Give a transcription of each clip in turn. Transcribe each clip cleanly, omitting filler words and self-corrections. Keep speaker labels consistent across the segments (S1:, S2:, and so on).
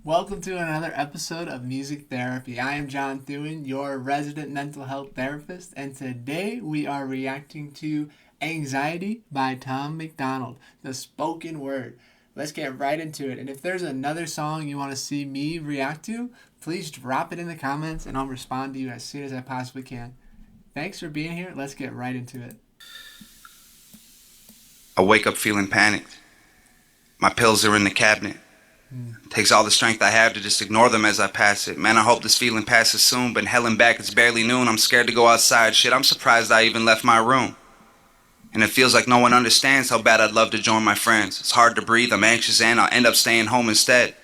S1: Welcome to another episode of Music Therapy. I am John Thewin, your resident mental health therapist, and today we are reacting to Anxiety by Tom MacDonald, the spoken word. Let's get right into it. And if there's another song you want to see me react to, please drop it in the comments and I'll respond to you as soon as I possibly can. Thanks for being here. Let's get right into it.
S2: I wake up feeling panicked. My pills are in the cabinet. Takes all the strength I have to just ignore them as I pass it. Man, I hope this feeling passes soon, but hell and back, it's barely noon. I'm scared to go outside. Shit, I'm surprised I even left my room. And it feels like no one understands how bad I'd love to join my friends. It's hard to breathe, I'm anxious, and I'll end up staying home instead.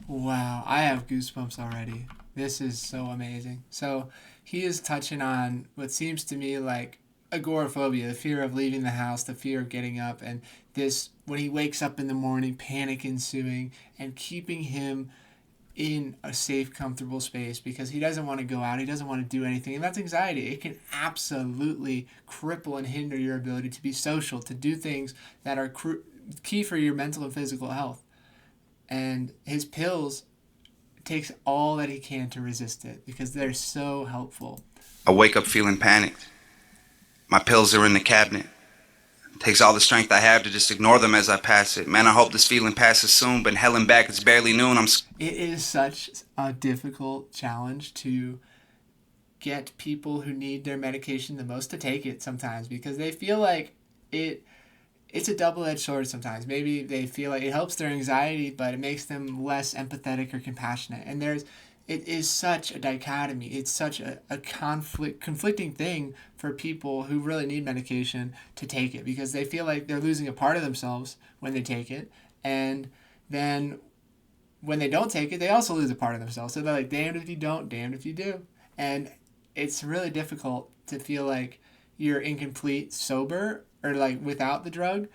S1: Wow, I have goosebumps already. This is so amazing. So he is touching on what seems to me like agoraphobia, the fear of leaving the house, the fear of getting up, and this, when he wakes up in the morning, panic ensuing, and keeping him in a safe, comfortable space because he doesn't want to go out, he doesn't want to do anything, and that's anxiety. It can absolutely cripple and hinder your ability to be social, to do things that are key for your mental and physical health. And his pills takes all that he can to resist it because they're so helpful.
S2: I wake up feeling panicked. My pills are in the cabinet. Takes all the strength I have to just ignore them as I pass it. Man, I hope this feeling passes soon, but hell and back, it's barely noon.
S1: It is such a difficult challenge to get people who need their medication the most to take it sometimes because they feel like it's a double-edged sword sometimes. Maybe they feel like it helps their anxiety, but it makes them less empathetic or compassionate. And it is such a dichotomy. It's such a conflicting thing for people who really need medication to take it because they feel like they're losing a part of themselves when they take it. And then when they don't take it, they also lose a part of themselves. So they're like, damned if you don't, damned if you do. And it's really difficult to feel like you're incomplete sober or like without the drug.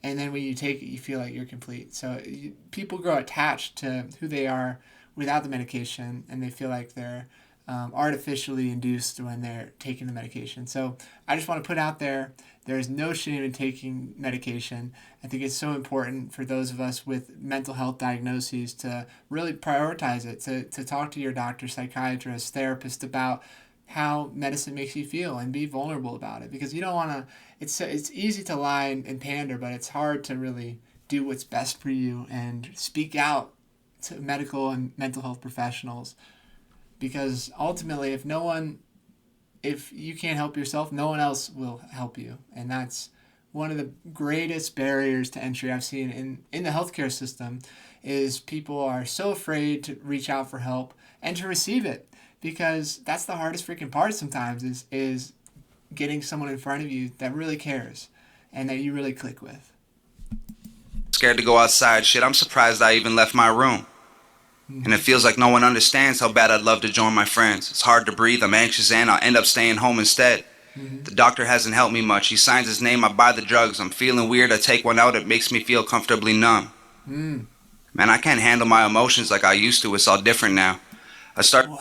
S1: And then when you take it, you feel like you're complete. So people grow attached to who they are without the medication, and they feel like they're artificially induced when they're taking the medication. So I just want to put out there's no shame in taking medication. I think it's so important for those of us with mental health diagnoses to really prioritize it, to talk to your doctor, psychiatrist, therapist about how medicine makes you feel and be vulnerable about it because you don't want to, it's easy to lie and pander, but it's hard to really do what's best for you and speak out to medical and mental health professionals because ultimately if you can't help yourself, no one else will help you. And that's one of the greatest barriers to entry I've seen in the healthcare system is people are so afraid to reach out for help and to receive it because that's the hardest freaking part sometimes is getting someone in front of you that really cares and that you really click with.
S2: Scared to go outside. Shit, I'm surprised I even left my room. And it feels like no one understands how bad I'd love to join my friends. It's hard to breathe, I'm anxious, and I'll end up staying home instead. The doctor hasn't helped me much. He signs his name, I buy the drugs. I'm feeling weird, I take one out, it makes me feel comfortably numb. Man, I can't handle my emotions like I used to. It's all different now.
S1: Wow.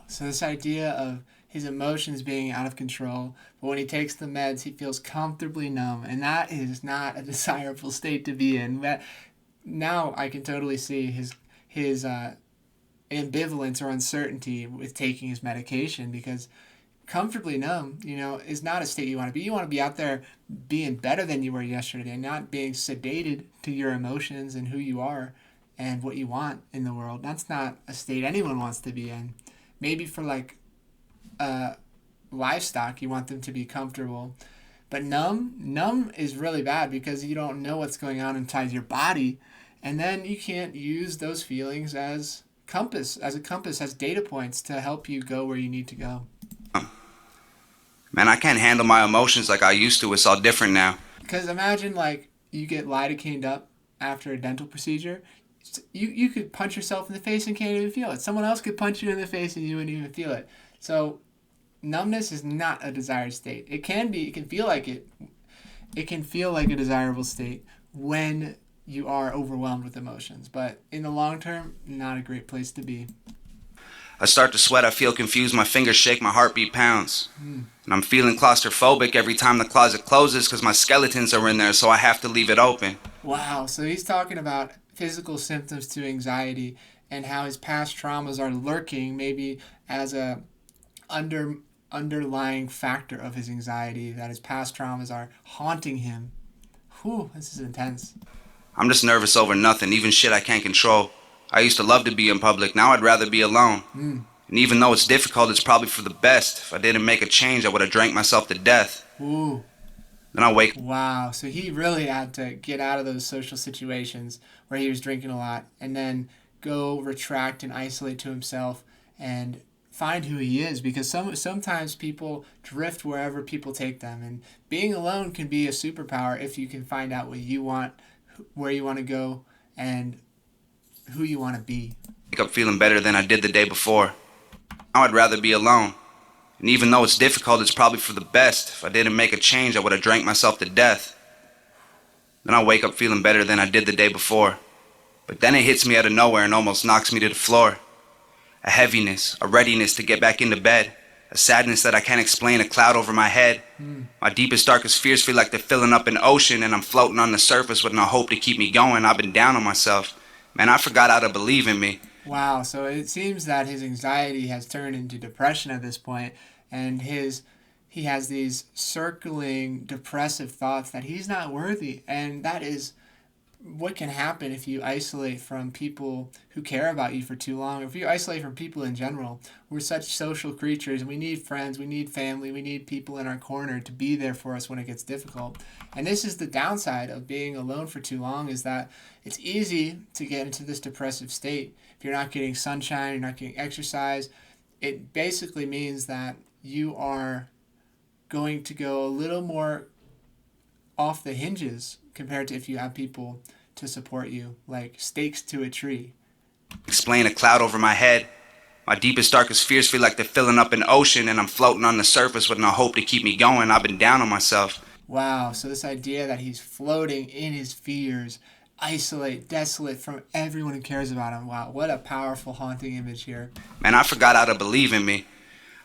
S1: So this idea of his emotions being out of control, but when he takes the meds, he feels comfortably numb, and that is not a desirable state to be in. Now I can totally see his ambivalence or uncertainty with taking his medication because comfortably numb, is not a state you want to be. You want to be out there being better than you were yesterday, not being sedated to your emotions and who you are and what you want in the world. That's not a state anyone wants to be in. Maybe for like livestock, you want them to be comfortable. But numb is really bad because you don't know what's going on inside your body. And then you can't use those feelings as a compass, as data points to help you go where you need to go.
S2: Man, I can't handle my emotions like I used to. It's all different now.
S1: Because imagine like you get lidocained up after a dental procedure. You could punch yourself in the face and can't even feel it. Someone else could punch you in the face and you wouldn't even feel it. So numbness is not a desired state. It can feel like it. It can feel like a desirable state when you are overwhelmed with emotions, but in the long term, not a great place to be.
S2: I start to sweat, I feel confused, my fingers shake, my heartbeat pounds. And I'm feeling claustrophobic every time the closet closes because my skeletons are in there, so I have to leave it open.
S1: Wow, so he's talking about physical symptoms to anxiety and how his past traumas are lurking maybe as a underlying factor of his anxiety, that his past traumas are haunting him. Whew, this is intense.
S2: I'm just nervous over nothing, even shit I can't control. I used to love to be in public, now I'd rather be alone. And even though it's difficult, it's probably for the best. If I didn't make a change, I would have drank myself to death.
S1: Ooh.
S2: Then I wake.
S1: Wow, so he really had to get out of those social situations where he was drinking a lot and then go retract and isolate to himself and find who he is, because sometimes people drift wherever people take them, and being alone can be a superpower if you can find out what you want, where you want to go, and who you want to be.
S2: Wake up feeling better than I did the day before. Now I'd rather be alone. And even though it's difficult, it's probably for the best. If I didn't make a change, I would have drank myself to death. Then I wake up feeling better than I did the day before. But then it hits me out of nowhere and almost knocks me to the floor. A heaviness, a readiness to get back into bed. A sadness that I can't explain, a cloud over my head. My deepest, darkest fears feel like they're filling up an ocean, and I'm floating on the surface with no hope to keep me going. I've been down on myself. Man, I forgot how to believe in me.
S1: Wow, so it seems that his anxiety has turned into depression at this point, and he has these circling depressive thoughts that he's not worthy, and that is what can happen if you isolate from people who care about you for too long, or if you isolate from people in general. We're such social creatures, and we need friends, we need family, we need people in our corner to be there for us when it gets difficult. And this is the downside of being alone for too long, is that it's easy to get into this depressive state. If you're not getting sunshine, you're not getting exercise, it basically means that you are going to go a little more off the hinges compared to if you have people to support you, like stakes to a tree.
S2: Explain a cloud over my head. My deepest, darkest fears feel like they're filling up an ocean, and I'm floating on the surface with no hope to keep me going. I've been down on myself.
S1: Wow, so this idea that he's floating in his fears, isolate, desolate from everyone who cares about him. Wow, what a powerful, haunting image here.
S2: Man, I forgot how to believe in me.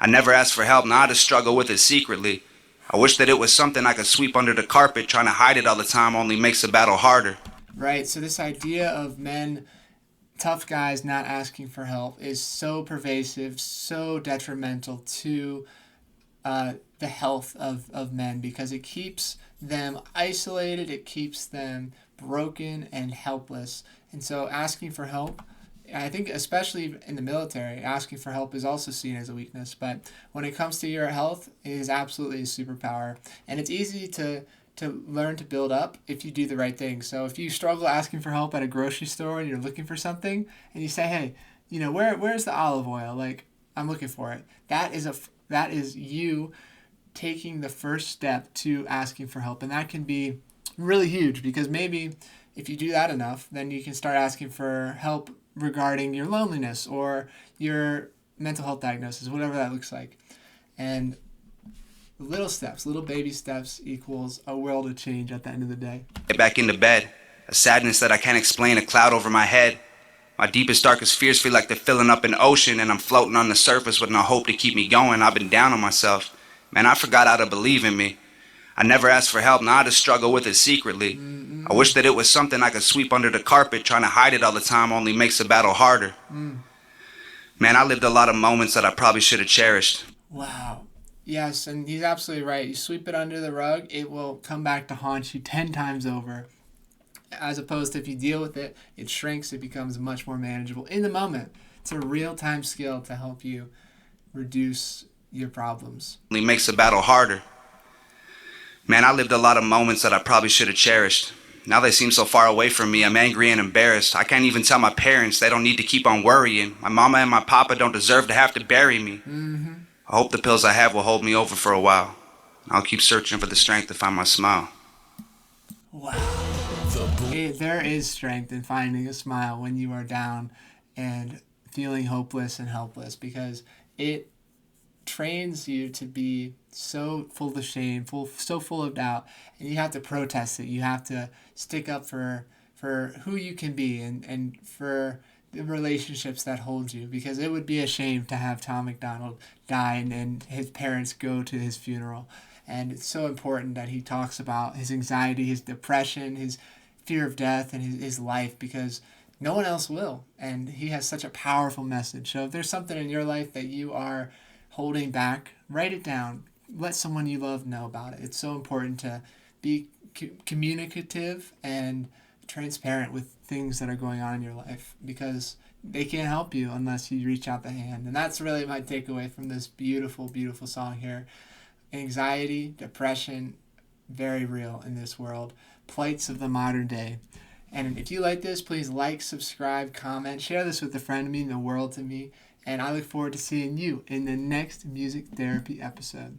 S2: I never asked for help, now I just struggle with it secretly. I wish that it was something I could sweep under the carpet. Trying to hide it all the time only makes the battle harder.
S1: Right, so this idea of men, tough guys not asking for help is so pervasive, so detrimental to the health of men, because it keeps them isolated, it keeps them broken and helpless. And so asking for help, I think especially in the military, asking for help is also seen as a weakness. But when it comes to your health, it is absolutely a superpower. And it's easy to learn to build up if you do the right thing. So if you struggle asking for help at a grocery store and you're looking for something, and you say, hey, where's the olive oil? Like, I'm looking for it. That is you taking the first step to asking for help. And that can be really huge, because maybe if you do that enough, then you can start asking for help regarding your loneliness or your mental health diagnosis, whatever that looks like. And little steps, little baby steps equals a world of change at the end of the day.
S2: Get back into bed. A sadness that I can't explain, a cloud over my head. My deepest, darkest fears feel like they're filling up an ocean, and I'm floating on the surface with no hope to keep me going. I've been down on myself. Man, I forgot how to believe in me. I never asked for help, now I just struggle with it secretly. I wish that it was something I could sweep under the carpet. Trying to hide it all the time only makes the battle harder. Man, I lived a lot of moments that I probably should have cherished.
S1: Wow. Yes, and he's absolutely right. You sweep it under the rug, it will come back to haunt you 10 times over. As opposed to if you deal with it, it shrinks, it becomes much more manageable in the moment. It's a real-time skill to help you reduce your problems.
S2: Only makes the battle harder. Man, I lived a lot of moments that I probably should have cherished. Now they seem so far away from me. I'm angry and embarrassed. I can't even tell my parents. They don't need to keep on worrying. My mama and my papa don't deserve to have to bury me. I hope the pills I have will hold me over for a while. I'll keep searching for the strength to find my smile.
S1: Wow. There is strength in finding a smile when you are down and feeling hopeless and helpless, because it trains you to be so full of shame, so full of doubt, and you have to protest it. You have to stick up for who you can be and for the relationships that hold you, because it would be a shame to have Tom MacDonald die and his parents go to his funeral. And it's so important that he talks about his anxiety, his depression, his fear of death, and his life, because no one else will. And he has such a powerful message. So if there's something in your life that you are holding back, write it down. Let someone you love know about it. It's so important to be communicative and transparent with things that are going on in your life, because they can't help you unless you reach out the hand. And that's really my takeaway from this beautiful, beautiful song here. Anxiety, depression, very real in this world. Plights of the modern day. And if you like this, please like, subscribe, comment, share this with a friend. It means the world to me. And I look forward to seeing you in the next music therapy episode.